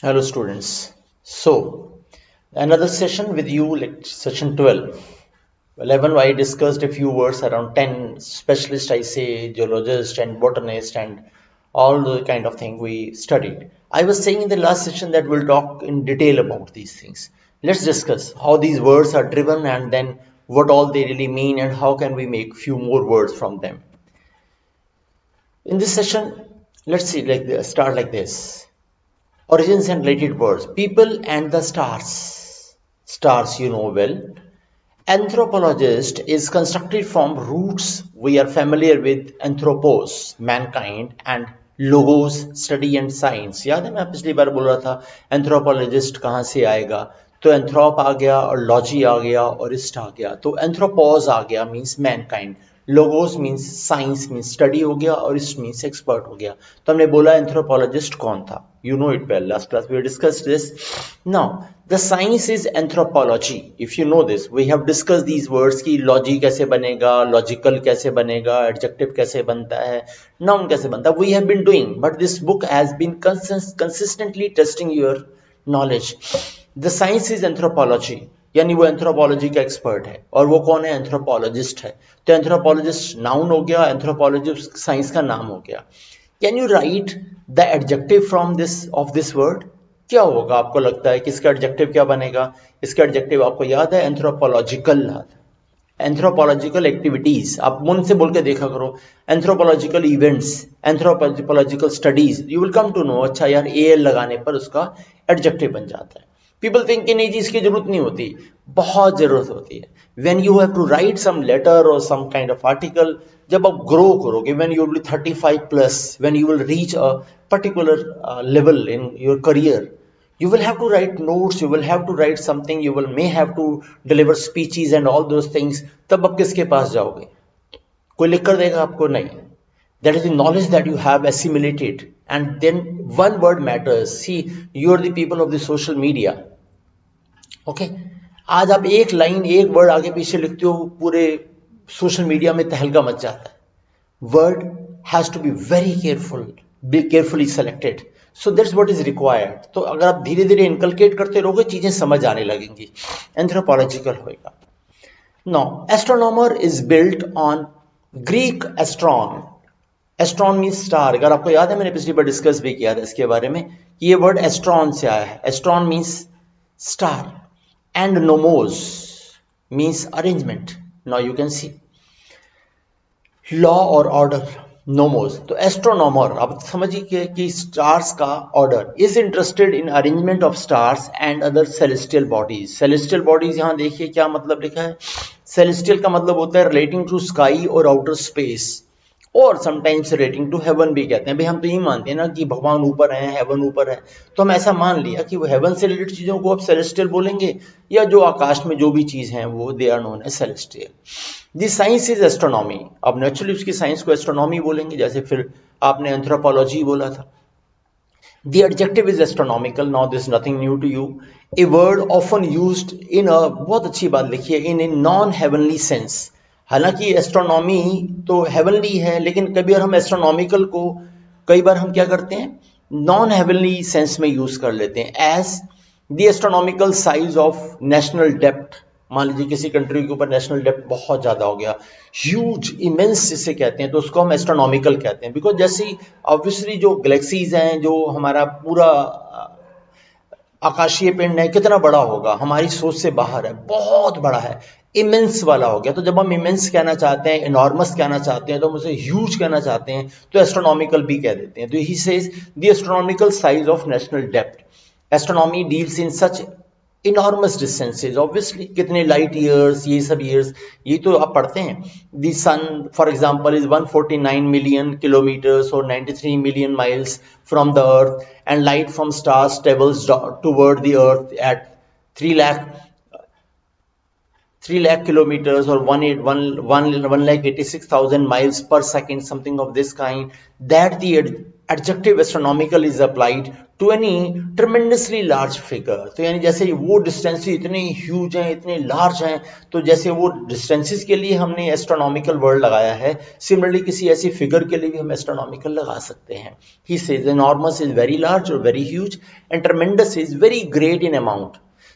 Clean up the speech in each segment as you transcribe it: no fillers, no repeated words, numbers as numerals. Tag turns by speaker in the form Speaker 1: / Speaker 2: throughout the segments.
Speaker 1: Hello students. So another session with you, like session 12. 11 I discussed a few words, around 10 specialist I say, geologist and botanist and all the kind of thing we studied. I was saying in the last session that we'll talk in detail about these things. Let's discuss how these words are driven and then what all they really mean and how can we make few more words from them. In this session, let's see start like this. Origins and related words. People and the stars. Stars, you know well. Anthropologist is constructed from roots we are familiar with anthropos, mankind, and logos, study and science. याद है मैं पिछली बार बोल रहा था anthropologist कहाँ से आएगा, तो एंथ्रोप आ गया और लॉजी आ गया और इस्ट आ गया, तो एंथ्रोपोज आ गया means Mankind, logos means science means study हो गया और इस्ट मीन्स एक्सपर्ट हो गया. तो हमने बोला एंथ्रोपोलॉजिस्ट कौन था, you know it well, last class we discussed this. Now the science is anthropology. If you know this, we have discussed these words कि लॉजी कैसे बनेगा, लॉजिकल कैसे बनेगा, एडजेक्टिव कैसे बनता है, नाउन कैसे बनता है, we have been doing, but this book has been consistently testing your knowledge. The science is anthropology, यानी वो एंथ्रोपोलॉजी का एक्सपर्ट है, और वो कौन है, एंथ्रोपोलॉजिस्ट है. तो एंथ्रोपोलॉजिस्ट नाउन हो गया, एंथ्रोपोलॉजिस्ट साइंस का नाम हो गया. Can you right the adjective from this of this word? क्या होगा आपको लगता है कि इसका एडजेक्टिव क्या बनेगा? इसका एडजेक्टिव आपको याद है, एंथ्रोपोलॉजिकल. एंथ्रोपोलॉजिकल एक्टिविटीज, आप मन से बोल के देखा करो, anthropological events, anthropological studies, you will come to know. अच्छा यार, एल लगाने पर उसका एडजेक्टिव बन जाता है. पीपल थिंक कि नहीं जी इसकी जरूरत नहीं होती, बहुत जरूरत होती है. When you have to write some letter और सम काइंड ऑफ आर्टिकल, जब आप ग्रो करोगे, when you will be 35 plus, when you will reach a particular level in your career, you will have to write notes, you will have to write something, you will may have to deliver speeches and all those things. तब आप किसके पास जाओगे? कोई लिख कर देगा आपको? नहीं. That is the knowledge that you have assimilated. And then one word matters. See, you are the people of the social media. Okay? आज आप एक लाइन, एक वर्ड आगे पीछे लिखते हो, पूरे सोशल मीडिया में तहलका मच जाता है. Word has to be very careful, be carefully selected. So that's what is required. तो अगर आप धीरे धीरे इनकलकेट करते रहोगे, चीजें समझ आने लगेंगी, एंथ्रोपोलॉजिकल होएगा. Now, astronomer is built on Greek astron. एस्ट्रॉन means star. अगर आपको याद है, मैंने पिछली बार डिस्कस भी किया था इसके बारे में, कि ये वर्ड एस्ट्रॉन से आया है. एस्ट्रॉन means star and nomos means arrangement. Now you can C law और ऑर्डर, नोमोस. तो एस्ट्रोनॉमर, आप समझिए कि स्टार्स का order, is interested in arrangement of stars and other celestial bodies. Celestial bodies यहां देखिए क्या मतलब लिखा है. सेलेस्टियल का मतलब होता है रिलेटिंग टू स्काई और आउटर स्पेस, और समटाइम्स रिलेटिंग टू हेवन भी कहते हैं. भाई हम तो यही मानते हैं ना कि भगवान ऊपर है, हेवन ऊपर है, तो हम ऐसा मान लिया कि वो हेवन से रिलेटेड चीजों को आप सेलेस्टियल बोलेंगे, या जो आकाश में जो भी चीज है वो they are known as celestial. This science is astronomy. अब नेचुरली उसकी साइंस को एस्ट्रोनॉमी बोलेंगे, जैसे फिर आपने एंथ्रोपोलॉजी बोला था. The adjective is astronomical. Now this is nothing new to you. A word often used in a, बहुत अच्छी बात लिखी है, in a non-heavenly sense. हालांकि एस्ट्रोनॉमी तो हेवनली है, लेकिन कभी बार हम एस्ट्रोनॉमिकल को कई बार हम क्या करते हैं, नॉन हेवनली सेंस में यूज कर लेते हैं. As the astronomical size of national depth. मान लीजिए किसी कंट्री के ऊपर नेशनल डेप्थ बहुत ज्यादा हो गया, ह्यूज, इमेंस जिसे कहते हैं, तो उसको हम एस्ट्रोनॉमिकल कहते हैं. बिकॉज जैसे ऑब्वियसली जो गैलेक्सीज हैं, जो हमारा पूरा आकाशीय पिंड है, कितना बड़ा होगा, हमारी सोच से बाहर है, बहुत बड़ा है, इमेंस वाला हो गया. तो जब हम इमेंस कहना चाहते हैं, इनॉर्मस कहना चाहते हैं, तो हम उसे ह्यूज कहना चाहते हैं, तो एस्ट्रोनॉमिकल भी कह देते हैं. तो he says the astronomical size of national depth. Astronomy deals in such enormous distances. Obviously कितने लाइट ईयर्स, ये सब ईयर्स, ये तो आप पढ़ते हैं. The sun for example is 149 million kilometres और 93 million miles from the earth, and light from stars travels toward the earth at 3 lakh kilometers or 1,86,000 miles per second, something of this kind. That the adjective astronomical is applied to any tremendously large figure. तो यानी जैसे वो distances इतने huge हैं, इतने large हैं, तो जैसे वो डिस्टेंसेस के लिए हमने एस्ट्रोनॉमिकल वर्ड लगाया है, सिमिलरली किसी ऐसी फिगर के लिए भी हम एस्ट्रोनॉमिकल लगा सकते हैं। He says enormous is very large और very huge and tremendous is very great in amount,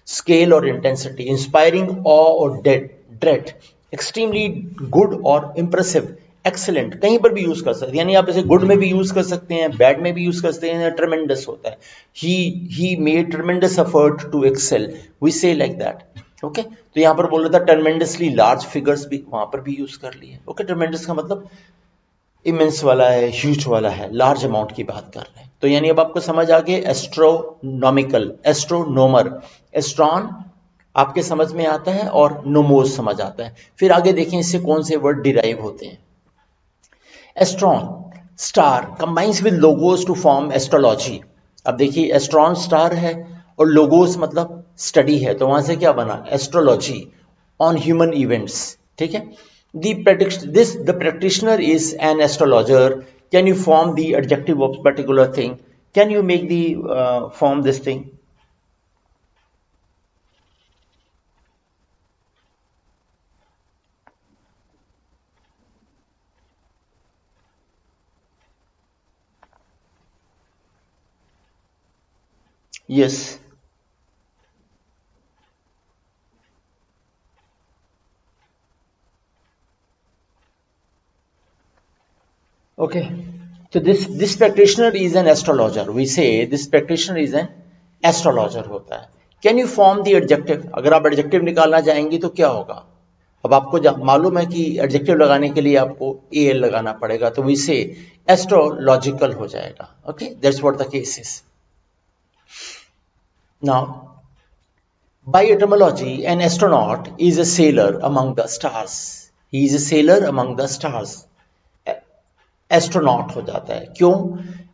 Speaker 1: scale और इंटेंसिटी, इंस्पायरिंग ऑ और ड्रेड, एक्सट्रीमली गुड और इंप्रेसिव, एक्सेलेंट, कहीं पर भी यूज कर सकते हैं। यानी आप इसे गुड में भी यूज कर सकते हैं, बैड में भी यूज कर सकते हैं। ट्रेमेंडस होता है, he made tremendous effort to excel, we say like that. Okay, तो यहां पर बोल रहा था ट्रेमेंडसली लार्ज फिगर्स भी वहां पर भी यूज कर लिए। ओके, ट्रेमेंडस का मतलब इमेंस वाला है, ह्यूज वाला है, लार्ज अमाउंट की बात कर रहे हैं। तो यानी अब आपको समझ आ गए एस्ट्रोनॉमिकल, एस्ट्रोनोमर, एस्ट्रॉन आपके समझ में आता है और नोमोस समझ आता है। फिर आगे देखें इससे कौन से वर्ड डिराइव होते हैं। Astron star combines with logos to form astrology. अब देखिए एस्ट्रॉन स्टार है और लोगोस मतलब स्टडी है, तो वहां से क्या बना एस्ट्रोलॉजी ऑन ह्यूमन इवेंट्स। ठीक है, the practitioner is an astrologer. Can you form the adjective of particular thing? Can you make the form this thing? Yes. Okay. So this practitioner is an astrologer. We say this practitioner is an astrologer होता है। Can you form the adjective? अगर आप adjective निकालना चाहेंगी तो क्या होगा? अब आपको मालूम है कि adjective लगाने के लिए आपको al लगाना पड़ेगा, तो we say astrological हो जाएगा। Okay, that's what the case is. Now, by etymology, an astronaut is a sailor among the stars. He is a sailor among the stars. Astronaut हो जाता है। क्यों?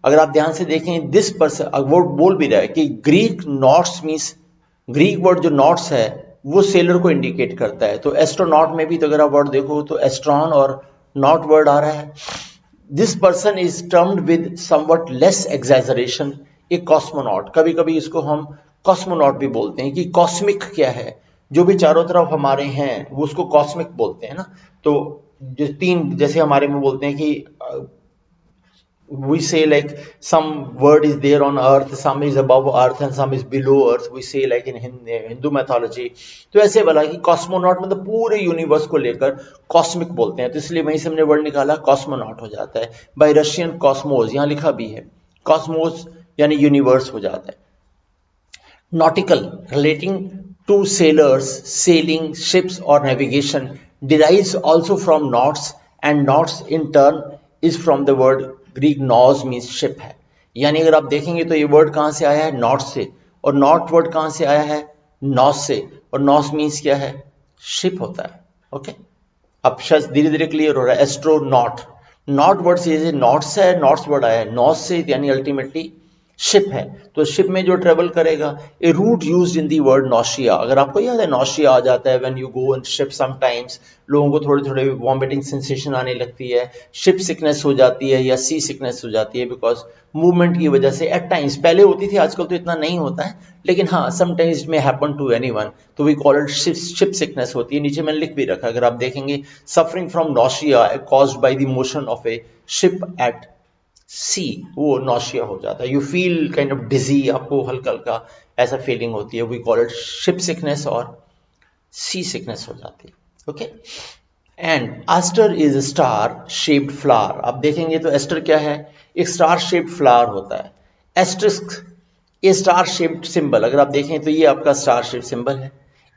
Speaker 1: अगर आप ध्यान से देखें दिस पर्सन, वो बोल भी रहा है कि Greek nautes means, Greek word जो नॉट्स है वो सेलर को इंडिकेट करता है। तो एस्ट्रोनॉट में भी तो अगर आप वर्ड देखो तो एस्ट्रॉन और नॉट वर्ड आ रहा है। This person is termed with somewhat less exaggeration A cosmonaut. कभी कभी इसको हम कॉस्मोनॉट भी बोलते हैं कि कॉस्मिक क्या है, जो भी चारों तरफ हमारे हैं वो उसको कॉस्मिक बोलते हैं ना। तो जो तीन, जैसे हमारे में बोलते हैं कि we say like some word is there on earth, some is above earth and some is below earth, we say like in Hindu mythology। तो ऐसे वाला कि कॉस्मोनॉट मतलब पूरे यूनिवर्स को लेकर कॉस्मिक बोलते हैं, तो इसलिए वहीं से हमने वर्ड निकाला कॉस्मोनॉट हो जाता है। बाय रशियन कॉस्मोस, यहाँ लिखा भी है कॉस्मोस यानी यूनिवर्स हो जाता है। Nautical, relating to sailors, sailing, ships or navigation, derives also from knots, and knots in turn is from the word Greek naus means ship है। यानी अगर आप देखेंगे तो ये वर्ड कहाँ से आया है, नॉट से, और नॉट वर्ड कहाँ से आया है, नॉस से, और नॉस मीन्स क्या है, शिप होता है। ओके, अब शायद धीरे धीरे क्लियर हो रहा है। एस्ट्रोनॉट, नॉट वर्ड से नॉट्स है, नॉट्स वर्ड आया है, नॉस से यानी अल्टीमेटली शिप है। तो शिप में जो ट्रेवल करेगा, a root used in the word nausea. अगर आपको याद है नॉशिया आ जाता है when you go in ship, sometimes लोगों को थोड़े थोड़े वॉमिटिंग सेंसेशन आने लगती है, शिप सिकनेस हो जाती है या सी सिकनेस हो जाती है, बिकॉज मूवमेंट की वजह से एट टाइम्स, पहले होती थी आजकल तो इतना नहीं होता है, लेकिन हाँ sometimes it may happen to anyone, तो we call it ship sickness होती है। नीचे मैंने लिख भी रखा, अगर आप देखेंगे suffering from nausea caused by the motion of a ship at sea, वो नॉशिया हो जाता है। You feel kind of dizzy, आपको हल्का हल्का ऐसा फीलिंग होती है, we call it ship sickness और सी सिकनेस हो जाती है। Okay, and aster is star shaped flower. आप देखेंगे तो एस्टर क्या है, एक स्टार शेप्ड फ्लावर होता है। एस्ट्रिस्क, ये स्टार शेप्ड सिंबल, अगर आप देखें तो ये आपका स्टार शेप्ड सिंबल है,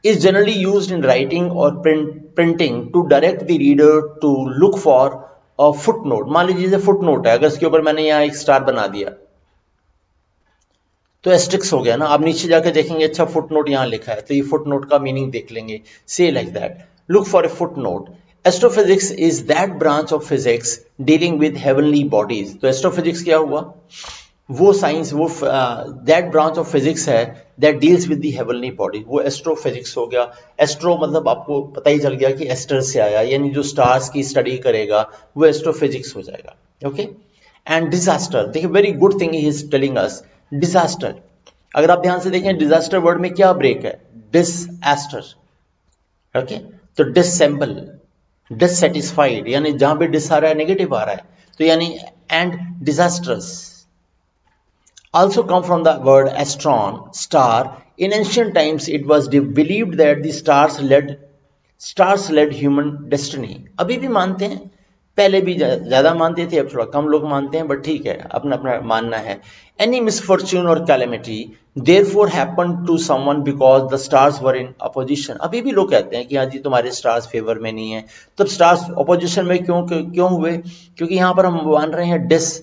Speaker 1: is generally used in writing और printing to direct the reader to look for foot note. मान लीजिए फुट नोट है, अगर इसके ऊपर मैंने यहाँ एक स्टार बना दिया तो एस्ट्रिक्स हो गया ना। आप नीचे जाकर देखेंगे अच्छा फुट नोट यहाँ लिखा है, तो ये फुट नोट का मीनिंग देख लेंगे, से like that, look for a foot note. Astrophysics is that branch of physics dealing with heavenly bodies. तो एस्ट्रोफिजिक्स क्या हुआ, वो साइंस, वो दैट ब्रांच ऑफ फिजिक्स है that deals with the heavenly body, वो एस्ट्रोफिजिक्स हो गया। एस्ट्रो मतलब आपको पता ही चल गया कि एस्टर से आया, यानी जो स्टार्स की स्टडी करेगा वो एस्ट्रोफिजिक्स हो जाएगा। ओके, एंड डिजास्टर, देखिए very good thing he is telling us, disaster. अगर आप ध्यान से देखें डिजास्टर वर्ड में क्या ब्रेक है, डिसएस्टर, ओके। तो डिससेंबल, डिससेटिस्फाइड, यानी जहां भी डिस आ रहा है नेगेटिव आ रहा है, तो यानी and disasters also come from the word astron, star. In ancient times it was believed that the stars led human destiny. अभी भी मानते हैं, पहले भी ज्यादा मानते थे, अब थोड़ा कम लोग मानते हैं, बट ठीक है, अपना अपना मानना है। Any misfortune or calamity therefore happened to someone because the stars were in opposition. अभी भी लोग कहते हैं कि हाँ जी तुम्हारे स्टार्स फेवर में नहीं है, तब स्टार्स ऑपोजिशन में क्यों हुए, क्योंकि यहाँ पर हम मान रहे हैं dis,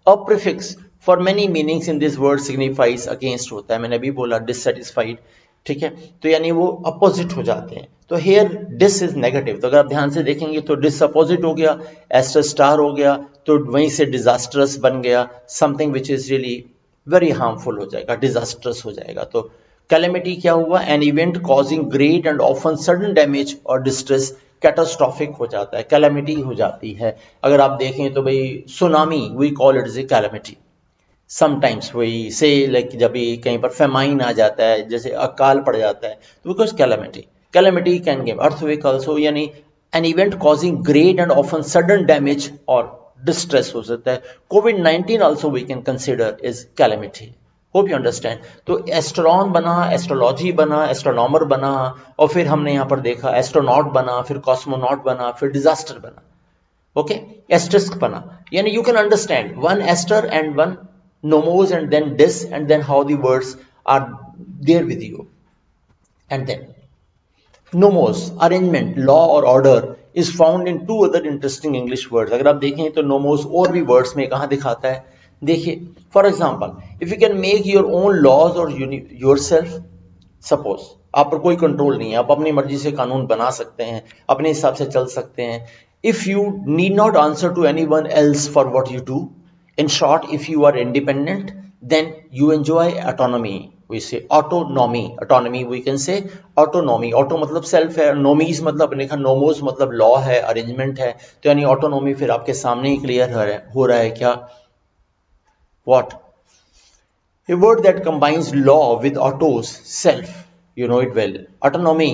Speaker 1: a prefix for many meanings in this word signifies against होता है, मैंने अभी बोला डिससेटिस्फाइड, ठीक है, तो यानी वो अपोजिट हो जाते हैं। तो हेयर डिस इज नेगेटिव, तो अगर आप ध्यान से देखेंगे तो डिस अपोजिट हो गया, एस्टर स्टार हो गया, तो वहीं से डिजास्टरस बन गया, something which is really very harmful हो जाएगा, डिजास्टरस हो जाएगा। तो कैलेमिटी क्या हुआ, N event causing great and often sudden damage और डिस्ट्रेस, कैटास्ट्रॉफिक हो जाता है, कैलेमिटी हो जाती है। अगर आप देखें तो भाई tsunami we call it is a calamity, sometimes वही से लाइक जब भी कहीं पर फेमाइन आ जाता है, जैसे अकाल पड़ जाता है, तो because calamity can give earthquake also, यानी an event causing great and often sudden damage और डिस्ट्रेस हो सकता है। कोविड-19 also we can consider is calamity, hope you understand. तो एस्ट्रोनॉन बना, एस्ट्रोलॉजी बना, एस्ट्रोनॉमर बना, और फिर हमने यहाँ पर देखा एस्ट्रोनॉट बना, फिर कॉस्मोनॉट बना, फिर डिजास्टर बना, ओके, एस्ट्रिस्क बना, यानी you can understand one aster and one nomos and then dis, and then how the words are there with you. And then nomos, arrangement, law or order is found in two other interesting English words. अगर आप देखें तो nomos और भी words में कहाँ दिखाता है, देखिए for example if you can make your own laws or yourself, suppose आप पर कोई कंट्रोल नहीं है, आप अपनी मर्जी से कानून बना सकते हैं, अपने हिसाब से चल सकते हैं, if you need not answer to anyone else for what you do, in short if you are independent then you enjoy autonomy, we say autonomy we can say autonomy, auto मतलब सेल्फ है, नोमीज मतलब अपने का, nomos मतलब law है, arrangement है, तो यानी ऑटोनॉमी फिर आपके सामने ही क्लियर हो रहा है क्या, what a word that combines law with autos, self, you know it well, autonomy,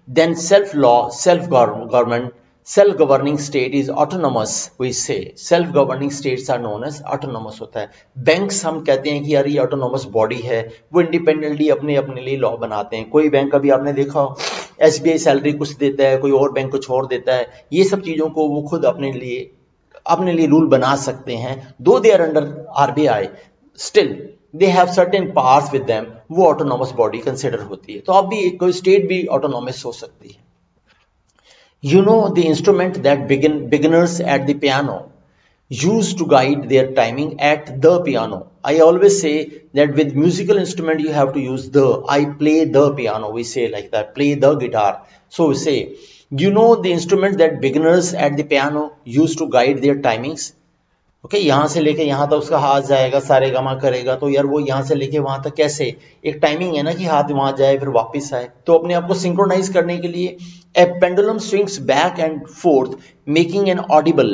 Speaker 1: then self law, self government, self governing state is autonomous, we say self governing states are known as autonomous होता है। Banks हम कहते हैं कि यार ये autonomous body है, वो इंडिपेंडेंटली अपने अपने लिए लॉ बनाते हैं। कोई बैंक अभी आपने देखा हो एसबीआई सैलरी कुछ देता है, कोई और बैंक कुछ और देता है, ये सब चीजों को वो खुद अपने लिए रूल बना सकते हैं, though they are under RBI still they have certain powers with them, वो ऑटोनोमस बॉडी कंसिडर होती है। तो अब भी कोई स्टेट भी ऑटोनोमस हो सकती है। You know the instrument that beginners at the piano use to guide their timing at the piano. I always say that with musical instrument you have to use the. I play the piano. We say like that. Play the guitar. So we say, you know the instrument that beginners at the piano use to guide their timings. Okay यहाँ से लेके यहाँ तक उसका हाथ जाएगा, सारे गमा करेगा, तो यार वो यहाँ से लेके वहां तक कैसे, एक टाइमिंग है ना कि हाथ वहां जाए फिर वापस आए। तो अपने आप को सिंक्रोनाइज करने के लिए a pendulum swings back and forth making an audible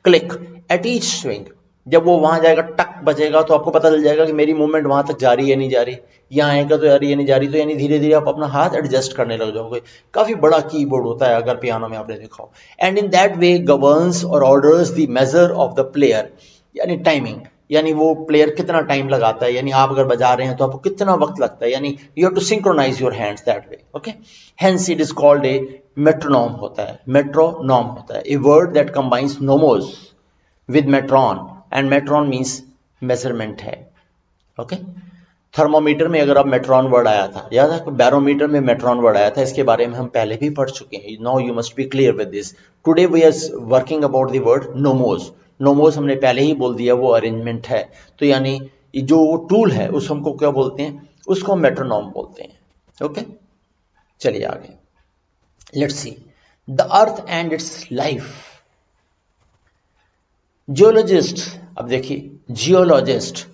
Speaker 1: click at each swing. जब वो वहां जाएगा टक बजेगा तो आपको पता चल जाएगा कि मेरी मूवमेंट वहां तक जा रही है नहीं जा रही, यहाँ आएगा तो यार ये नहीं जा रही, तो यानी धीरे धीरे आप अपना हाथ एडजस्ट करने लग जाओगे। काफी बड़ा कीबोर्ड होता है अगर पियानो में आपने देखा हो। And in that way governs और orders the measure of the player, यानी टाइमिंग, यानी वो प्लेयर कितना टाइम लगाता है, यानी आप अगर बजा रहे हैं तो आपको कितना वक्त लगता है, यानी you have to synchronize your hands that way, okay. Hence it is called a metronome होता है, मेट्रोनॉम होता है, a word that combines nomos with metron, and metron means measurement है, ओके। थर्मोमीटर में अगर आप मेट्रॉन वर्ड आया था, याद है, बैरोमीटर में मेट्रॉन वर्ड आया था, इसके बारे में हम पहले भी पढ़ चुके हैं। Now you must be clear with this. Today we are working about the word nomos. Nomos हमने पहले ही बोल दिया, वो अरेंजमेंट है, तो यानी जो टूल है उस हमको क्या बोलते हैं, उसको मेट्रोनॉम बोलते हैं, ओके। चलिए आगे, let's see the earth and it's life. Geologist, अब देखिए geologist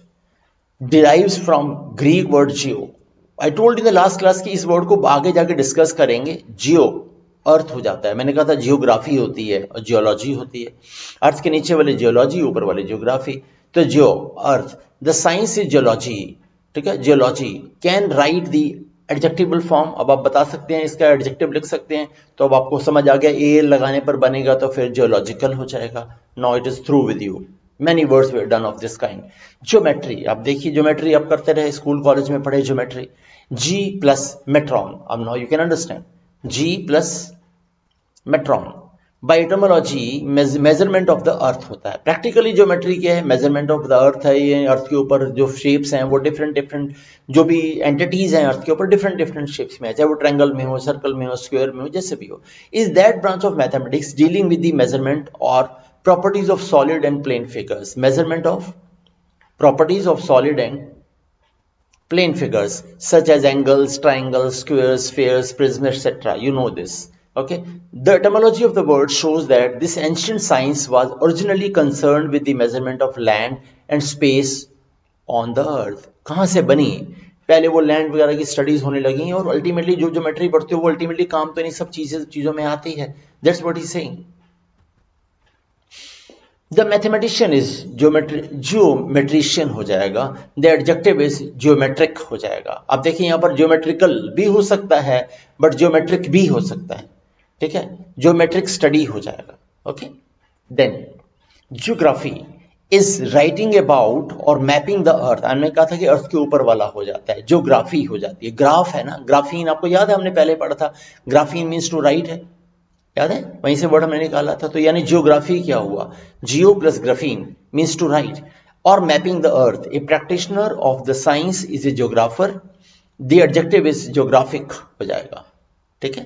Speaker 1: derives from Greek word geo. I told in the last class कि इस वर्ड को आगे जाके डिस्कस करेंगे। जियो अर्थ हो जाता है। मैंने कहा था जियोग्राफी होती है और जियोलॉजी होती है। अर्थ के नीचे वाले जियोलॉजी, ऊपर वाले जियोग्राफी। तो जियो अर्थ, द साइंस इज जियोलॉजी, ठीक है। Geology can write the adjectival form, अब आप बता सकते हैं इसका एडजेक्टिव लिख सकते हैं। तो अब आपको समझ आ गया, ए लगाने पर बनेगा तो फिर जियोलॉजिकल हो जाएगा। Now it is through with you, many words were done of this kind. Geometry, आप देखिए ज्योमेट्री आप करते रहे, स्कूल कॉलेज में पढ़े ज्योमेट्री। जी प्लस मेट्रॉन, अब now you can understand, ge plus metron. By etymology measurement of the earth होता है। प्रैक्टिकली ज्योमेट्री क्या है, मेजरमेंट ऑफ द अर्थ है। ये अर्थ के ऊपर जो शेप्स हैं वो डिफरेंट डिफरेंट, जो भी एंटिटीज हैं अर्थ के ऊपर डिफरेंट डिफरेंट शेप्स में है, चाहे वो ट्रायंगल में हो, सर्कल में हो, स्क्वायर में हो, जैसे भी हो। Is that branch of mathematics dealing with the measurement और properties of solid and plane figures, measurement of properties of solid and plane figures such as angles, triangles, squares, spheres, prisms, etc. You know this. Okay. The etymology of the word shows that this ancient science was originally concerned with the measurement of land and space on the earth. कहाँ से बनी? पहले वो land वगैरह की studies होने लगी और अल्टीमेटली जो ज्योमेट्री पढ़ते हो वो अल्टीमेटली काम तो इन सब चीजों में आती है। That's what he saying. The mathematician is geometrician हो जाएगा, द एडजेक्टिव इज जियोमेट्रिक हो जाएगा। अब देखिए यहां पर जियोमेट्रिकल भी हो सकता है बट जियोमेट्रिक भी हो सकता है, ठीक है। जियोमेट्रिक स्टडी हो जाएगा। Okay. Then geography is writing about और मैपिंग द अर्थ। मैंने कहा था कि अर्थ के ऊपर वाला हो जाता है, जियोग्राफी हो जाती है। ग्राफ है ना, ग्राफीन आपको याद है, हमने पहले पढ़ा था, ग्राफीन मीन्स टू राइट है, याद है, वहीं से वर्ड हमने निकाला था। तो यानी जियोग्राफी क्या हुआ, geo plus graphein means to write और mapping the earth. A practitioner of the science is a geographer, the adjective is geographic हो जाएगा, ठीक है।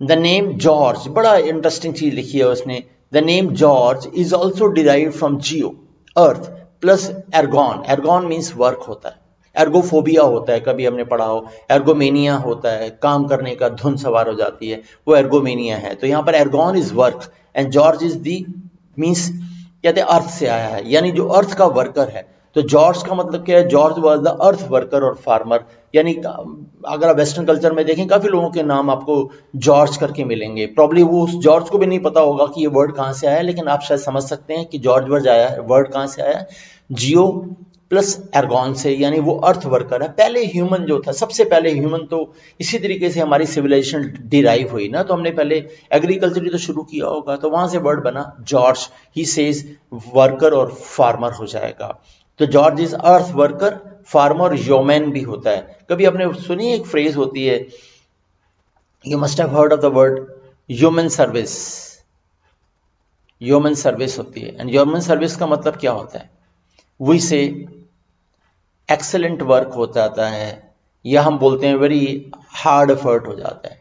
Speaker 1: द नेम जॉर्ज, बड़ा इंटरेस्टिंग चीज लिखी है उसने, the name George is also derive from geo earth plus ergon. Ergon means work होता है, एर्गोफोबिया होता है, कभी हमने पढ़ा हो, एर्गोमेनिया होता है, काम करने का धुन सवार हो जाती है, वो एर्गोमेनिया है। तो यहां पर ergon is work and george is the means कहते हैं अर्थ से आया है, यानी जो अर्थ का वर्कर है। तो जॉर्ज का मतलब क्या है, George was the earth worker और फार्मर। यानी अगर आप वेस्टर्न कल्चर में देखें काफी लोगों के नाम आपको जॉर्ज करके मिलेंगे, प्रॉब्ली वो उस जॉर्ज को भी नहीं पता होगा कि ये वर्ड कहां से आया है, लेकिन आप शायद समझ सकते हैं कि जॉर्ज वर्ड कहां से आया है, जियो प्लस एर्गॉन से, यानी वो अर्थ वर्कर है। पहले ह्यूमन जो था, सबसे पहले ह्यूमन, तो इसी तरीके से हमारी सिविलाइजेशन डिराइव हुई ना, तो हमने पहले एग्रीकल्चर तो शुरू किया होगा, तो वहां से वर्ड बना जॉर्ज। ही सेज वर्कर और फार्मर हो जाएगा। तो george is earth worker, farmer yeoman भी होता है। कभी आपने सुनी एक फ्रेज होती है, you must have heard of the word human service. Human service होती है, एंड ह्यूमन सर्विस का मतलब क्या होता है, वही से एक्सेलेंट वर्क हो जाता है, या हम बोलते हैं वेरी हार्ड एफर्ट हो जाता है,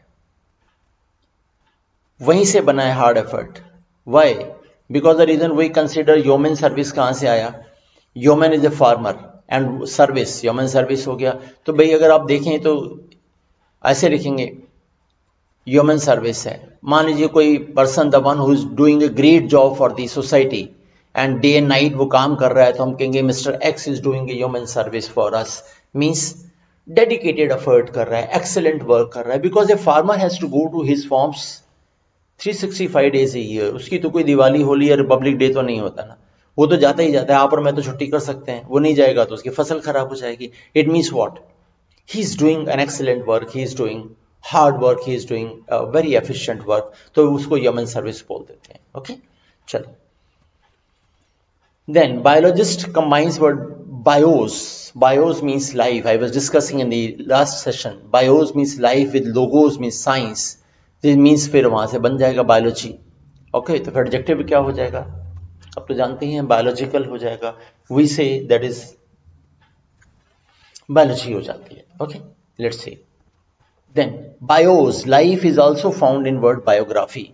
Speaker 1: वहीं से बना है hard effort. Why? Because the reason we consider human service कहां से आया, human is a farmer and service, human service हो गया। तो भाई अगर आप देखें तो ऐसे लिखेंगे, ह्यूमन सर्विस है, मान लीजिए कोई person the one who is doing a great job for the society and day and night वो काम कर रहा है, तो हम कहेंगे mister X is doing a human service for us, means dedicated effort कर रहा है, एक्सेलेंट वर्क कर रहा है। Because a farmer has to go to his farms 365 days a year, उसकी तो कोई दिवाली होली या रिपब्लिक डे तो नहीं होता ना, वो तो जाता ही जाता है। आप और मैं तो छुट्टी कर सकते हैं, वो नहीं जाएगा तो उसकी फसल खराब हो जाएगी। It means what, he is doing an excellent work, he is doing hard work, he is doing very efficient work, तो उसको ह्यूमन सर्विस बोल देते हैं। ओके, चलो। Then biologist combines word bios. Bios means life. I was discussing in the last session. Bios means life with logos means science. This means फिर वहां से बन जाएगा biology. Okay, तो फिर adjective क्या हो जाएगा? अब तो जानते हैं biological हो जाएगा. We say that is biology हो जाती है. Okay, let's see. Then bios, life is also found in word biography.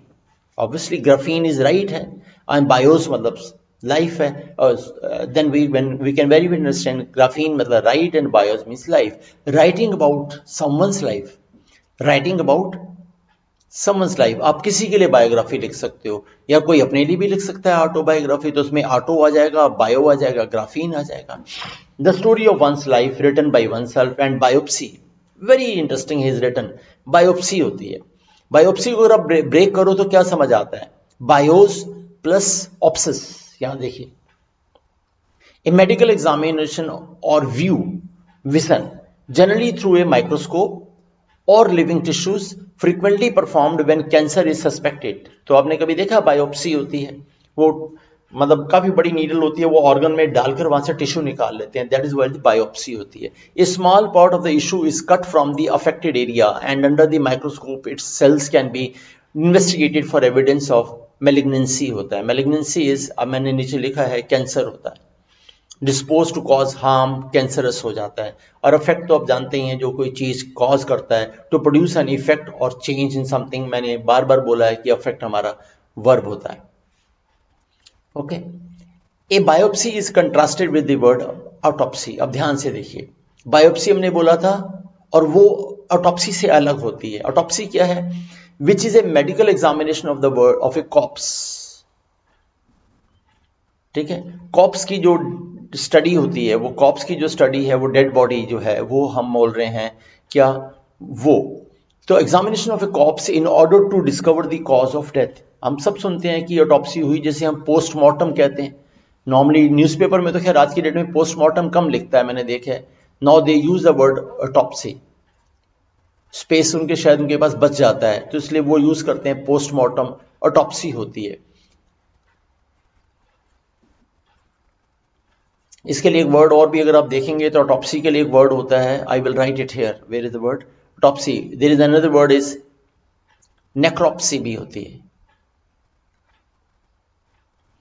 Speaker 1: Obviously graphene is right है, and bios मतलब लाइफ है। Then when we can very well understand graphene मतलब write and bios means life. Writing about someone's life, writing about someone's life, आप किसी के लिए biography लिख सकते हो, या कोई अपने लिए भी लिख सकता है ऑटोबायोग्राफी, तो उसमें ऑटो आ जाएगा, बायो आ जाएगा, ग्राफीन आ जाएगा। The story of one's life written by one self and biopsy, very interesting is written, biopsy होती है। बायोप्सी को अगर आप ब्रेक करो तो क्या समझ आता है? Bios plus opsis. यहां देखिए, ए मेडिकल एग्जामिनेशन और view vision generally through a microscope और living tissues frequently performed when cancer is suspected. तो आपने कभी देखा बायोप्सी होती है, वो मतलब काफी बड़ी नीडल होती है, वो ऑर्गन में डालकर वहां से टिश्यू निकाल लेते हैं, that is what the biopsy होती है। A small part of the tissue is cut from the affected area and under the microscope its cells can be investigated for evidence of malignancy होता है। Malignancy is, अब मैंने नीचे लिखा है, cancer होता है, dispose to cause harm, cancerous हो जाता है। और अफेक्ट तो आप जानते ही हैं, जो कोई चीज कॉज करता है टू प्रोड्यूस एन इफेक्ट और चेंज इन समथिंग। मैंने बार बार बोला है कि अफेक्ट हमारा वर्ब होता है। Okay, A biopsy is contrasted with the word autopsy. अब ध्यान से देखिए, बायोप्सी हमने बोला था और वो ऑटोप्सी से अलग होती है। ऑटोप्सी क्या है? Which is a medical examination of the word of a corpse. ठीक है, कॉप्स की जो स्टडी होती है, वो कॉप्स की जो स्टडी है, वो डेड बॉडी जो है, वो हम बोल रहे हैं क्या? वो तो examination of a corpse in order to discover the cause of death. हम सब सुनते हैं कि ऑटोप्सी हुई, जैसे हम पोस्टमार्टम कहते हैं। नॉर्मली न्यूज़पेपर में तो खैर आज की डेट में पोस्टमार्टम कम लिखता है, मैंने देखा है। Now they use the word autopsy, space उनके शायद उनके पास बच जाता है, तो इसलिए वो यूज करते हैं पोस्टमार्टम। ऑटोप्सी होती है। इसके लिए एक वर्ड और भी अगर आप देखेंगे तो ऑटोप्सी के लिए एक वर्ड होता है, I will write it here, where is the word autopsy, there is another word is necropsy भी होती है।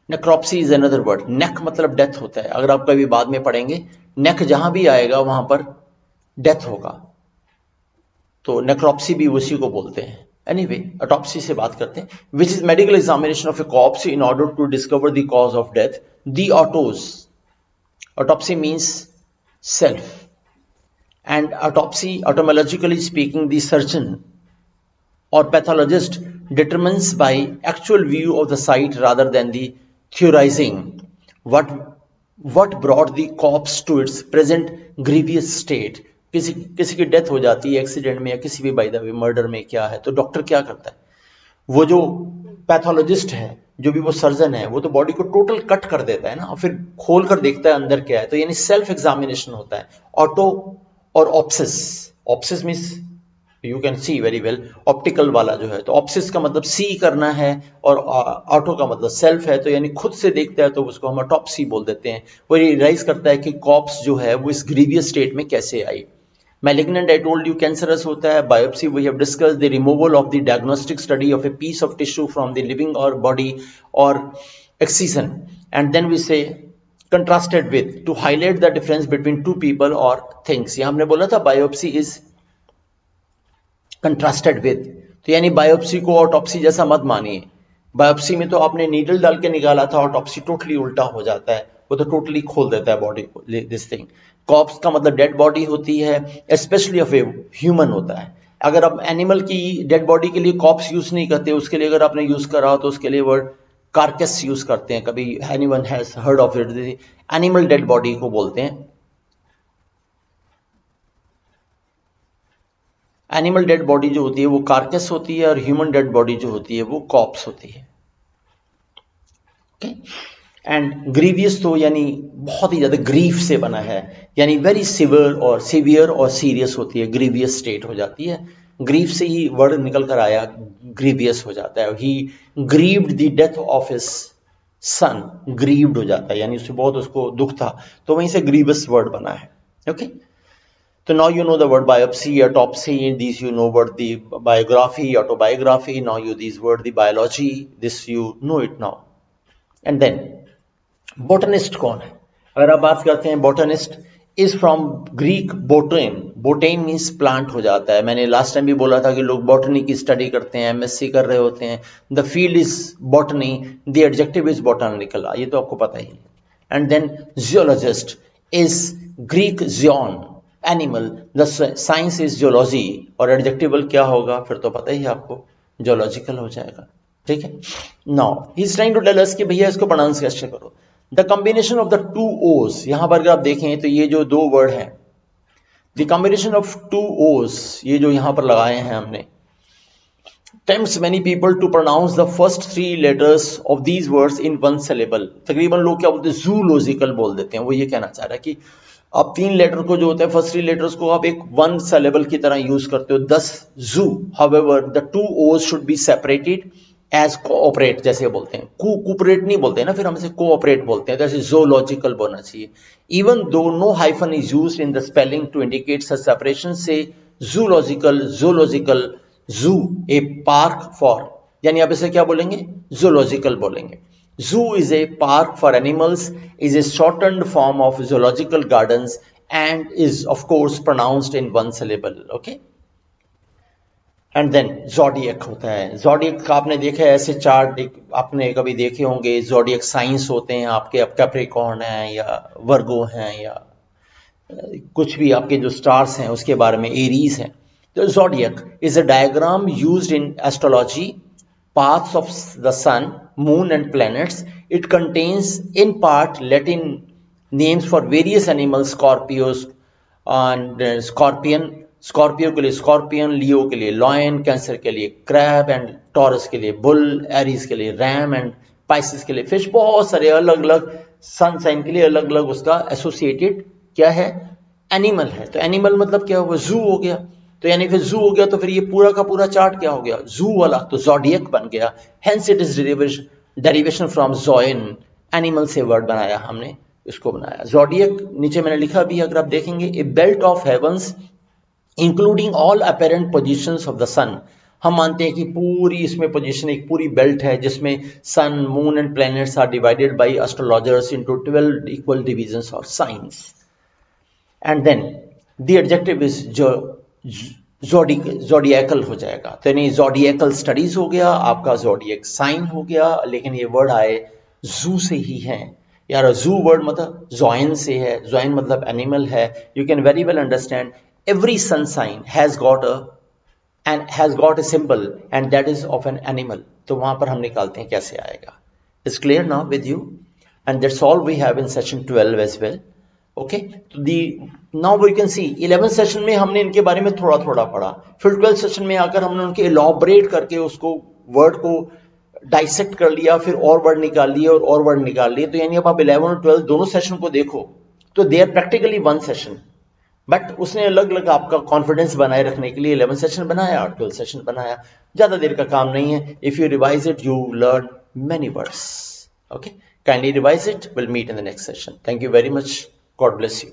Speaker 1: Necropsy is another word. नेक मतलब डेथ होता है, अगर आप कभी बाद में पढ़ेंगे, नेक जहां भी आएगा वहां पर डेथ होगा, तो नेक्रोप्सी भी उसी को बोलते हैं। एनीवे, ऑटोप्सी से बात करते हैं। Which is medical examination of a corpse in order to discover the cause of death. The autos, autopsy means self, and autopsy, etymologically speaking, the surgeon or pathologist determines by actual view of the site rather than the theorizing what brought the corpse to its present grievous state। किसी की death हो जाती है accident में या किसी भी by the way murder में, क्या है तो डॉक्टर क्या करता है? वो जो पैथोलॉजिस्ट है, जो भी वो सर्जन है, वो तो बॉडी को टोटल कट कर देता है ना, और फिर खोल कर देखता है अंदर क्या है, तो यानी सेल्फ एग्जामिनेशन होता है। ऑटो और opsis, opsis means you can see very well, optical वाला जो है, तो ऑप्सिस का मतलब सी करना है और ऑटो का मतलब सेल्फ है, तो यानी खुद से देखता है, तो उसको हम ऑटोप्सी बोल देते हैं। वो रियलाइज करता है कि कॉप्स जो है वो इस ग्रीवियस स्टेट में कैसे आई। Malignant, I told you, cancerous होता है। Biopsy, we have discussed the removal of the diagnostic study of a piece of tissue from the living or body or excision, and then we say contrasted with, to highlight the difference between two people or things। यहाँ हमने बोला था biopsy is contrasted with, तो यानी biopsy को autopsy जैसा मत मानिए। बायोप्सी में तो आपने नीडल डाल के निकाला था, ऑटोप्सी टोटली उल्टा हो जाता है, वो तो टोटली खोल देता है बॉडी को। दिस थिंग, कॉप्स का मतलब डेड बॉडी होती है, स्पेशली ऑफ ए ह्यूमन होता है। अगर आप एनिमल की डेड बॉडी के लिए कॉप्स यूज नहीं करते, उसके लिए अगर आपने यूज करा तो उसके लिए वर्ड कार्केस यूज करते हैं। कभी anyone has heard of it? Animal dead body को बोलते हैं। एनिमल डेड बॉडी जो होती है वो कार्केस होती है, और ह्यूमन डेड बॉडी जो होती है वो कॉप्स होती है। ओके, एंड ग्रीवियस तो यानी बहुत ही ज्यादा ग्रीफ से बना है, यानी वेरी सिवियर और सीरियस होती है, ग्रीवियस स्टेट हो जाती है। ग्रीफ से ही वर्ड निकल कर आया, ग्रीवियस हो जाता है। He grieved the death of his son, grieved हो जाता है, यानी उससे बहुत उसको दुख था, तो वहीं से ग्रीवियस वर्ड बना है। Okay, so now you know the word biopsy, autopsy, these you know word the biography, autobiography, now you these word the biology, this you know it now। and then botanist कौन है? अगर आप बात करते हैं botanist is from Greek botan, botan means plant हो जाता है। मैंने लास्ट टाइम भी बोला था कि लोग botany की स्टडी करते हैं, MSc कर रहे होते हैं, the field is botany, the adjective is botanical, ये तो आपको पता ही। and then zoologist is Greek zoon, animal, the science is geology, और एडजेक्टिवल क्या होगा फिर तो पता ही है आपको, जियोलॉजिकल हो जाएगा। ठीक है, now he is trying to tell us कि भैया इसको प्रोनाउंस कैसे करो। The combination of the two o's, यहां पर अगर आप देखें तो ये जो दो वर्ड हैं, द कॉम्बिनेशन ऑफ टू ओज, ये जो यहां पर लगाए हैं हमने, tempts many people to pronounce the first three letters of these words in one syllable. तकरीबन लोग क्या बोलते हैं, zoological बोल देते हैं. वो ये कहना चाह रहा है कि आप तीन लेटर को जो होता है फर्स्ट थ्री लेटर्स को आप एक वन syllable की तरह यूज करते हो, दस zoo. However, the two O's should be separated as cooperate, जैसे बोलते हैं. cooperate नहीं बोलते हैं ना, फिर हम इसे cooperate बोलते हैं, जैसे zoological बोलना चाहिए. Even though no hyphen is used in the spelling to indicate such separation, say zoological, zoological, zoo, a park for, यानी आप इसे क्या बोलेंगे, zoological बोलेंगे. Zoo is a park for animals, is a shortened form of zoological gardens and is of course pronounced in one syllable. Okay. And then zodiac होता है. Zodiac का आपने देखा है ऐसे चार्ट, आपने कभी देखे होंगे. ज़ोडिएक साइंस होते हैं आपके, अब कैप्रिकॉर्न हैं या वर्गो हैं या कुछ भी आपके जो स्टार्स हैं उसके बारे में, एरीज हैं. तो zodiac is a diagram used in astrology, paths of the sun, moon and planets. It contains in part Latin names for various animals, Scorpios and scorpion. Scorpio के लिए स्कॉर्पियन, लियो के लिए लॉयन, कैंसर के लिए crab and taurus के लिए bull, Aries के लिए रैम एंड पाइसिस के लिए फिश. बहुत सारे अलग अलग सन साइन के लिए अलग अलग उसका एसोसिएटेड क्या है, एनिमल है. तो एनिमल मतलब क्या हुआ, जू हो गया. तो यानी फिर जू हो गया तो फिर ये पूरा का पूरा चार्ट क्या हो गया, जू वाला. तो ज़ोडिएक बन गया. Hence it is derivation from zoion, animal से वर्ड बनाया हमने, इसको बनाया ज़ोडिएक. नीचे मैंने लिखा भी, अगर आप देखेंगे, a belt of heavens including all apparent positions of the sun. हम मानते हैं कि पूरी इसमें पोजीशन एक पूरी बेल्ट है जिसमें sun, moon and planets are divided by astrologers into 12 equal divisions और signs. And then the adjective is zodiacal हो जाएगा. तो यानी ज़ोडिएकल स्टडीज हो गया आपका, ज़ोडिएक साइन हो गया. लेकिन ये वर्ड आए जू से ही हैं यार. जू वर्ड मतलब ज़ोइन से है, ज़ोइन मतलब एनिमल है. You can very well understand every sun sign has got a symbol and that is of an animal. तो वहां पर हम निकालते हैं कैसे आएगा. It's clear now with you, and that's all we have in session 12 as well. Okay, तो now we can see 11th session में हमने इनके बारे में थोड़ा थोड़ा पढ़ा. फिर 12th सेशन में आकर हमने उनके एलॉबरेट करके उसको वर्ड को डाइसेक्ट कर लिया, फिर और वर्ड निकाल लिए और वर्ड निकाल लिए. तो यानी अब आप 11 और 12 दोनों सेशन को देखो तो they are practically one session, but उसने अलग अलग आपका कॉन्फिडेंस बनाए रखने के लिए 11 सेशन बनाया और 12 सेशन बनाया. ज्यादा देर का काम नहीं है. If you revise it you learn many words. Okay, kindly revise it. Will meet in the next session. Thank you very much. God bless you.